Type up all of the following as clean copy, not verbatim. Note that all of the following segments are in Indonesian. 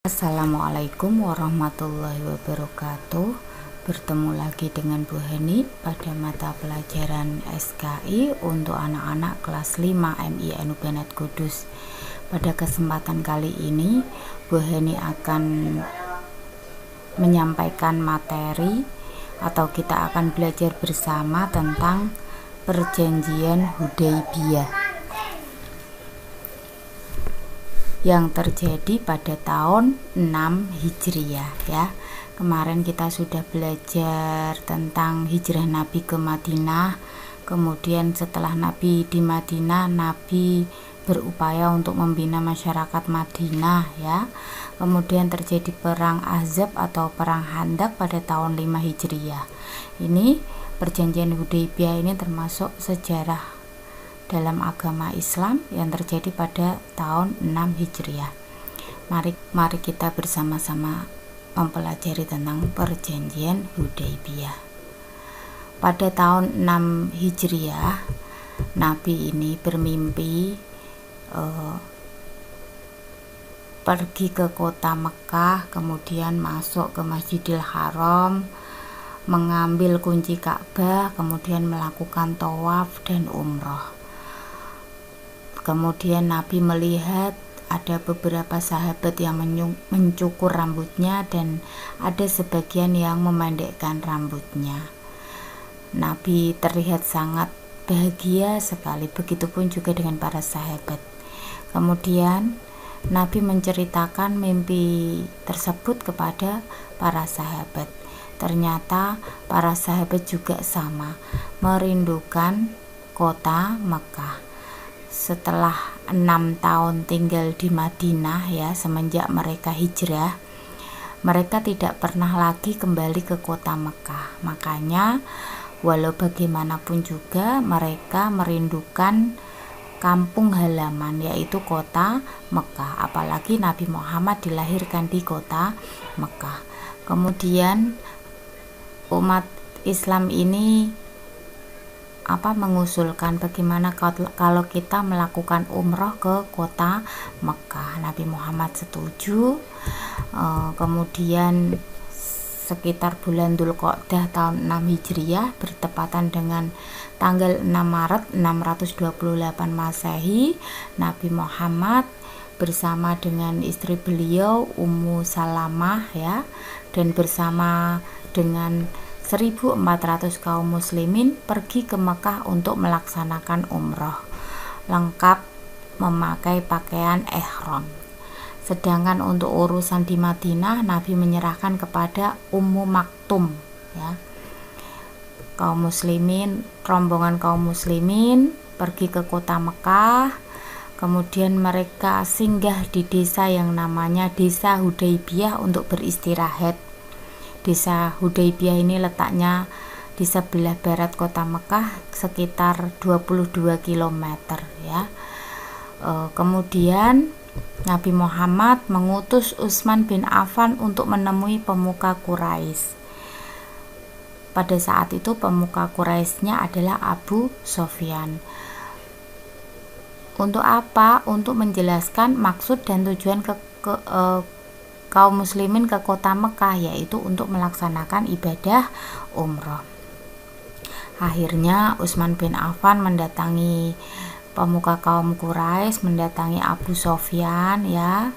Assalamualaikum warahmatullahi wabarakatuh. Bertemu lagi dengan Bu Heni pada mata pelajaran SKI untuk anak-anak kelas 5 MINU Bennett Kudus. Pada kesempatan kali ini Bu Heni akan menyampaikan materi atau kita akan belajar bersama tentang perjanjian Hudaybiyah yang terjadi pada tahun 6 Hijriah ya. Kemarin kita sudah belajar tentang hijrah Nabi ke Madinah. Kemudian setelah Nabi di Madinah, Nabi berupaya untuk membina masyarakat Madinah ya. Kemudian terjadi perang Ahzab atau perang Khandaq pada tahun 5 Hijriah. Ini perjanjian Hudaybiyah ini termasuk sejarah dalam agama Islam yang terjadi pada tahun 6 Hijriah. Mari kita bersama-sama mempelajari tentang perjanjian Hudaybiyah. Pada tahun 6 Hijriah, Nabi ini bermimpi pergi ke kota Mekah, kemudian masuk ke Masjidil Haram, mengambil kunci Ka'bah, kemudian melakukan tawaf dan umroh. Kemudian Nabi melihat ada beberapa sahabat yang mencukur rambutnya dan ada sebagian yang memendekkan rambutnya. Nabi terlihat sangat bahagia sekali, begitupun juga dengan para sahabat. Kemudian Nabi menceritakan mimpi tersebut kepada para sahabat. Ternyata para sahabat juga sama, merindukan kota Mekah. Setelah 6 tahun tinggal di Madinah ya, semenjak mereka hijrah, mereka tidak pernah lagi kembali ke kota Mekah. Makanya walau bagaimanapun juga mereka merindukan kampung halaman, yaitu kota Mekah. Apalagi Nabi Muhammad dilahirkan di kota Mekah. Kemudian umat Islam ini mengusulkan bagaimana kalau kita melakukan umroh ke kota Mekah. Nabi Muhammad setuju. Kemudian sekitar bulan Dzulqa'dah tahun 6 Hijriah bertepatan dengan tanggal 6 Maret 628 Masehi, Nabi Muhammad bersama dengan istri beliau Ummu Salamah ya, dan bersama dengan 1.400 kaum muslimin pergi ke Mekah untuk melaksanakan umroh, lengkap memakai pakaian ihram. Sedangkan untuk urusan di Madinah, Nabi menyerahkan kepada Ummu Maktum ya. Rombongan kaum muslimin pergi ke kota Mekah. Kemudian mereka singgah di desa yang namanya Desa Hudaybiyah untuk beristirahat. Desa Hudaybiyah ini letaknya di sebelah barat kota Mekah, sekitar 22 km ya. Kemudian Nabi Muhammad mengutus Utsman bin Affan untuk menemui pemuka Quraisy. Pada saat itu pemuka Quraisynya adalah Abu Sufyan. Untuk apa? Untuk menjelaskan maksud dan tujuan kaum muslimin ke kota Mekah, yaitu untuk melaksanakan ibadah umroh. Akhirnya Utsman bin Affan mendatangi pemuka kaum Quraisy, mendatangi Abu Sufyan ya.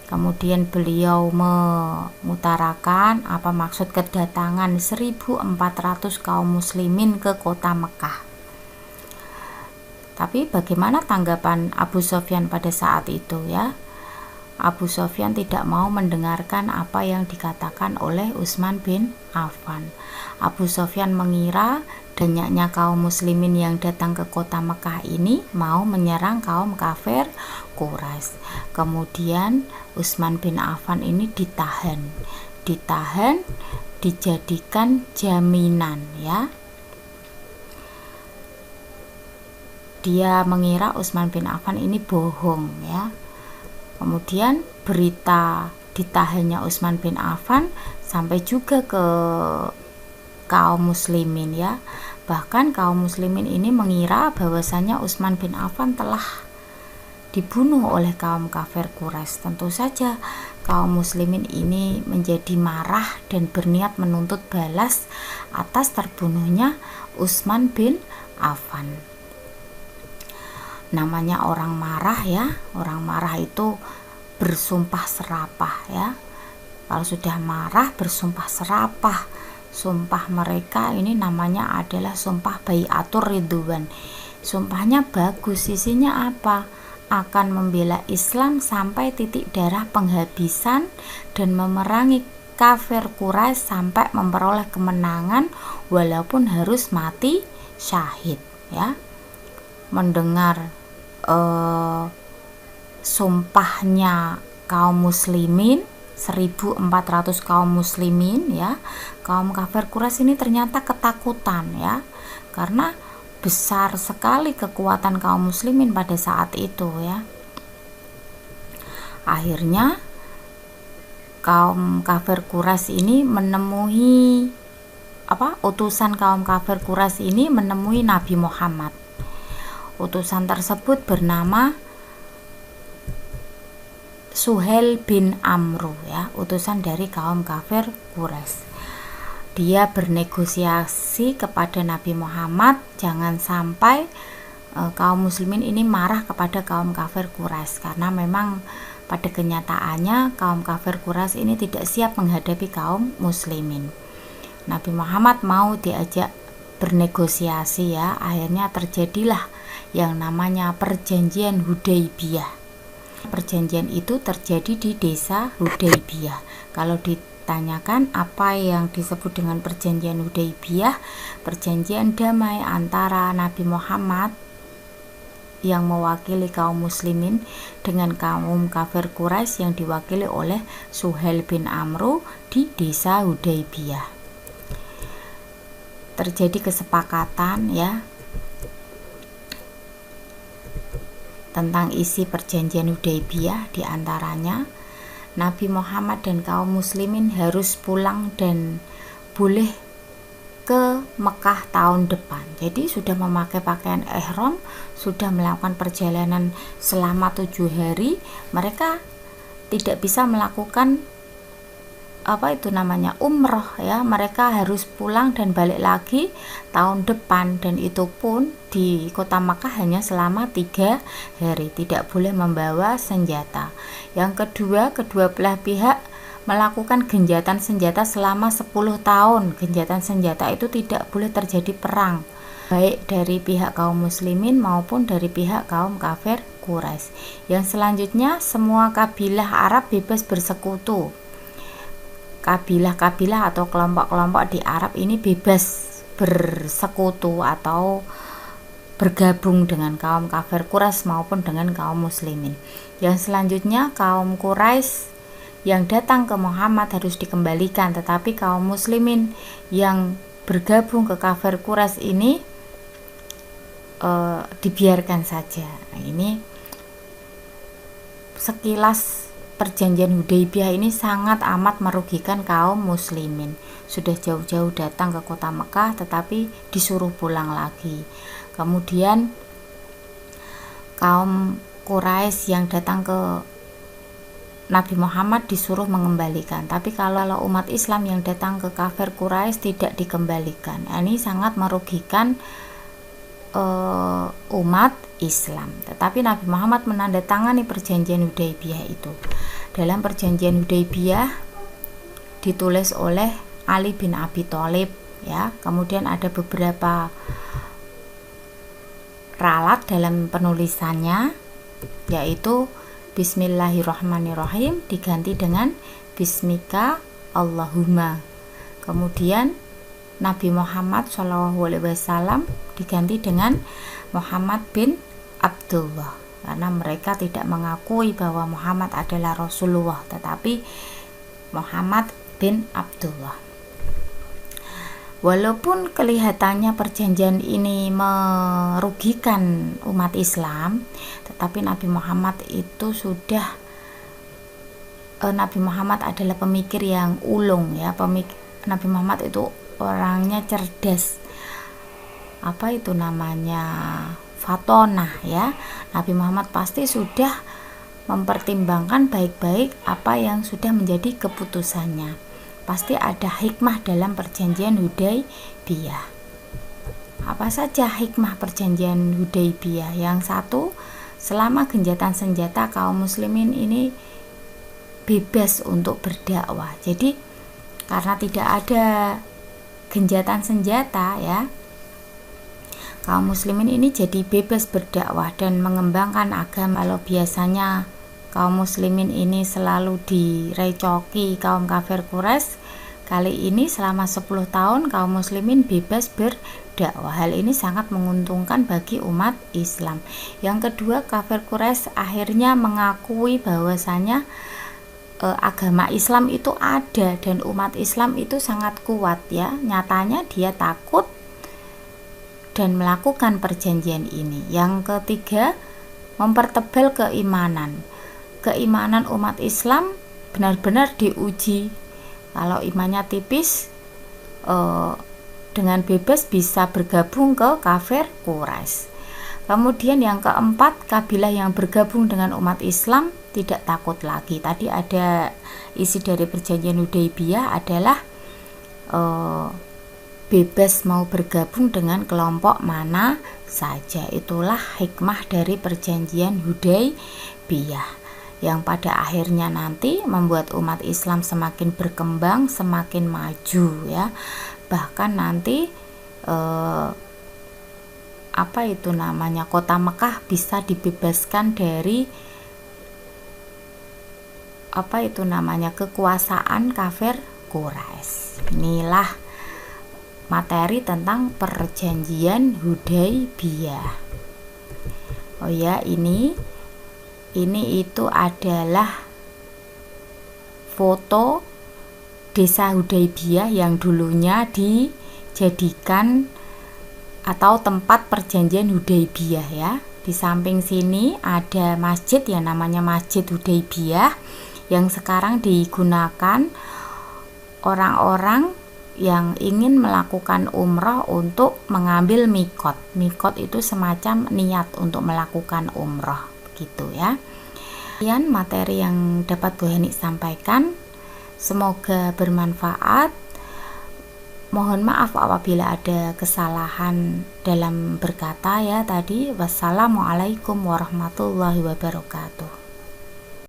Kemudian beliau mengutarakan apa maksud kedatangan 1.400 kaum muslimin ke kota Mekah. Tapi bagaimana tanggapan Abu Sufyan pada saat itu ya? Abu Sufyan tidak mau mendengarkan apa yang dikatakan oleh Utsman bin Affan. Abu Sufyan mengira banyaknya kaum muslimin yang datang ke kota Mekah ini mau menyerang kaum kafir Quraisy. Kemudian Utsman bin Affan ini ditahan, dijadikan jaminan ya. Dia mengira Utsman bin Affan ini bohong ya. Kemudian berita ditahannya Utsman bin Affan sampai juga ke kaum muslimin ya. Bahkan kaum muslimin ini mengira bahwasanya Utsman bin Affan telah dibunuh oleh kaum kafir Quraisy. Tentu saja kaum muslimin ini menjadi marah dan berniat menuntut balas atas terbunuhnya Utsman bin Affan. Namanya orang marah ya, orang marah itu bersumpah serapah ya. Kalau sudah marah bersumpah serapah. Sumpah mereka ini namanya adalah sumpah baiatur ridwan. Sumpahnya bagus, isinya apa? Akan membela Islam sampai titik darah penghabisan dan memerangi kafir Quraisy sampai memperoleh kemenangan walaupun harus mati syahid ya. Mendengar sumpahnya kaum muslimin, 1400 kaum muslimin ya, kaum kafir Quraisy ini ternyata ketakutan ya, karena besar sekali kekuatan kaum muslimin pada saat itu ya. Akhirnya kaum kafir Quraisy ini menemui utusan kaum kafir Quraisy ini menemui Nabi Muhammad. Utusan tersebut bernama Suhail bin Amru ya, utusan dari kaum kafir Quraisy. Dia bernegosiasi kepada Nabi Muhammad jangan sampai kaum muslimin ini marah kepada kaum kafir Quraisy, karena memang pada kenyataannya kaum kafir Quraisy ini tidak siap menghadapi kaum muslimin. Nabi Muhammad mau diajak bernegosiasi ya. Akhirnya terjadilah yang namanya perjanjian Hudaybiyah. Perjanjian itu terjadi di desa Hudaybiyah. Kalau ditanyakan apa yang disebut dengan perjanjian Hudaybiyah, perjanjian damai antara Nabi Muhammad yang mewakili kaum muslimin dengan kaum kafir Quraisy yang diwakili oleh Suhail bin Amru di desa Hudaybiyah. Terjadi kesepakatan ya tentang isi perjanjian Hudaybiyah, diantaranya Nabi Muhammad dan kaum muslimin harus pulang dan boleh ke Mekah tahun depan. Jadi sudah memakai pakaian ihram, sudah melakukan perjalanan selama 7 hari, mereka tidak bisa melakukan umroh ya. Mereka harus pulang dan balik lagi tahun depan, dan itu pun di kota Makkah hanya selama 3 hari, tidak boleh membawa senjata. Yang kedua, kedua belah pihak melakukan genjatan senjata selama 10 tahun. Genjatan senjata itu tidak boleh terjadi perang, baik dari pihak kaum muslimin maupun dari pihak kaum kafir Quraisy. Yang selanjutnya, semua kabilah Arab bebas bersekutu. Kabilah-kabilah atau kelompok-kelompok di Arab ini bebas bersekutu atau bergabung dengan kaum kafir Quraisy maupun dengan kaum muslimin. Yang selanjutnya, kaum Quraisy yang datang ke Muhammad harus dikembalikan, tetapi kaum muslimin yang bergabung ke kafir Quraisy ini dibiarkan saja. Nah, ini sekilas perjanjian Hudaybiyah ini sangat amat merugikan kaum muslimin. Sudah jauh-jauh datang ke kota Mekah tetapi disuruh pulang lagi. Kemudian kaum Quraisy yang datang ke Nabi Muhammad disuruh mengembalikan, tapi kalau umat Islam yang datang ke kafir Quraisy tidak dikembalikan. Ini sangat merugikan umat Islam. Tetapi Nabi Muhammad menandatangani perjanjian Hudaybiyah itu. Dalam perjanjian Hudaybiyah ditulis oleh Ali bin Abi Thalib ya. Kemudian ada beberapa ralat dalam penulisannya, yaitu Bismillahirrahmanirrahim diganti dengan Bismika Allahumma. Kemudian Nabi Muhammad SAW diganti dengan Muhammad bin Abdullah, karena mereka tidak mengakui bahwa Muhammad adalah Rasulullah, tetapi Muhammad bin Abdullah. Walaupun kelihatannya perjanjian ini merugikan umat Islam, tetapi Nabi Muhammad itu sudah Nabi Muhammad adalah pemikir yang ulung ya. Nabi Muhammad itu orangnya cerdas, fatonah ya. Nabi Muhammad pasti sudah mempertimbangkan baik-baik apa yang sudah menjadi keputusannya. Pasti ada hikmah dalam perjanjian Hudaybiyah. Apa saja hikmah perjanjian Hudaybiyah? Yang satu, selama genjatan senjata kaum muslimin ini bebas untuk berdakwah. Jadi karena tidak ada genjatan senjata ya, kaum muslimin ini jadi bebas berdakwah dan mengembangkan agama. Kalau biasanya kaum muslimin ini selalu direcoki kaum kafir Quraisy, kali ini selama 10 tahun kaum muslimin bebas berdakwah. Hal ini sangat menguntungkan bagi umat Islam. Yang kedua, kafir Quraisy akhirnya mengakui bahwasanya agama Islam itu ada dan umat Islam itu sangat kuat ya. Nyatanya dia takut dan melakukan perjanjian ini. Yang ketiga, mempertebal keimanan. Keimanan umat Islam benar-benar diuji. Kalau imannya tipis, dengan bebas bisa bergabung ke kafir Quraisy. Kemudian yang keempat, kabilah yang bergabung dengan umat Islam tidak takut lagi. Tadi ada isi dari perjanjian Hudaybiyah adalah bebas mau bergabung dengan kelompok mana saja. Itulah hikmah dari perjanjian Hudaybiyah yang pada akhirnya nanti membuat umat Islam semakin berkembang, semakin maju ya. Bahkan nanti kota Mekah bisa dibebaskan dari kekuasaan kafir Quraisy. Inilah materi tentang perjanjian Hudaybiyah. Oh ya, ini itu adalah foto desa Hudaybiyah yang dulunya dijadikan atau tempat perjanjian Hudaybiyah ya. Di samping sini ada masjid yang namanya Masjid Hudaybiyah yang sekarang digunakan orang-orang yang ingin melakukan umroh untuk mengambil mikot. Mikot itu semacam niat untuk melakukan umroh, begitu ya. Sekian materi yang dapat Bu Heni sampaikan. Semoga bermanfaat. Mohon maaf apabila ada kesalahan dalam berkata ya tadi. Wassalamualaikum warahmatullahi wabarakatuh.